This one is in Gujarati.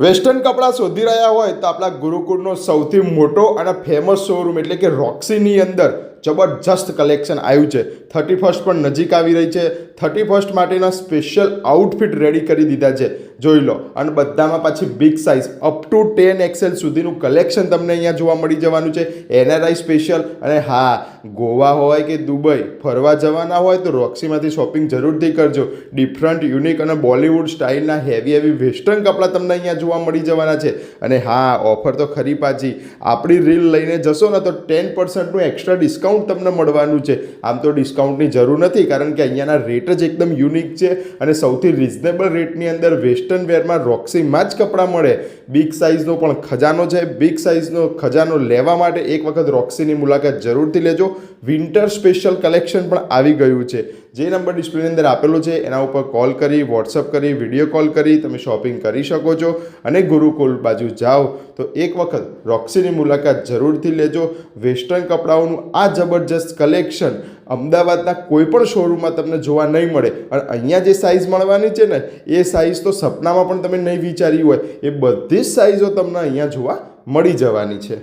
વેસ્ટર્ન કપડાં શોધી રહ્યા હોય તો આપણા ગુરુકુળનો સૌથી મોટો અને ફેમસ શોરૂમ એટલે કે રોક્સીની અંદર જબરજસ્ત કલેક્શન આવ્યું છે. 31st પણ નજીક આવી રહી છે. 31st માટેના સ્પેશિયલ આઉટફિટ રેડી કરી દીધા છે, જોઈ લો. અને બધામાં પાછી big size up to 10XL સુધીનું કલેક્શન તમને અહીંયા જોવા મળી જવાનું છે. NRI special. અને હા, ગોવા હોય કે દુબઈ ફરવા જવાના હોય તો રોક્સીમાંથી શોપિંગ જરૂરથી કરજો. ડિફરન્ટ, યુનિક અને બોલિવૂડ સ્ટાઇલના હેવી વેસ્ટર્ન કપડાં તમને અહીંયા જોવા મળી જવાના છે. અને હા, ઓફર તો ખરી પાછી. આપણી રીલ લઈને જશો ને તો 10%નું એક્સ્ટ્રા ડિસ્કાઉન્ટ તમને મળવાનું છે. આમ તો ડિસ્કાઉન્ટની જરૂર નથી, કારણ કે અહીંયાના રેટ જ એકદમ યુનિક છે અને સૌથી રિઝનેબલ રેટની અંદર વેસ્ટર્ન વેરમાં રોક્સીમાં જ કપડાં મળે. બિગ સાઇઝનો પણ ખજાનો છે. બિગ સાઇઝનો ખજાનો લેવા માટે એક વખત રોક્સીની મુલાકાત જરૂરથી લેજો. વિન્ટર સ્પેશિયલ કલેક્શન પણ આવી ગયું છે. જે નંબર ડિસ્પ્લેની અંદર આપેલો છે એના ઉપર કોલ કરી, વોટ્સઅપ કરી, વિડીયો કોલ કરી તમે શોપિંગ કરી શકો છો. અને ગુરુકુળ બાજુ જાઓ તો એક વખત રોક્સીની મુલાકાત જરૂરથી લેજો. વેસ્ટર્ન કપડાઓનું આ જબરજસ્ત કલેક્શન અમદાવાદના કોઈ પણ શોરૂમમાં તમને જોવા નહીં મળે. અને અહીંયા જે સાઇઝ મળવાની છે ને, એ સાઇઝ તો સપનામાં પણ તમે નહીં વિચારી હોય. એ બધી જ સાઇઝો તમને અહીંયા જોવા મળી જવાની છે.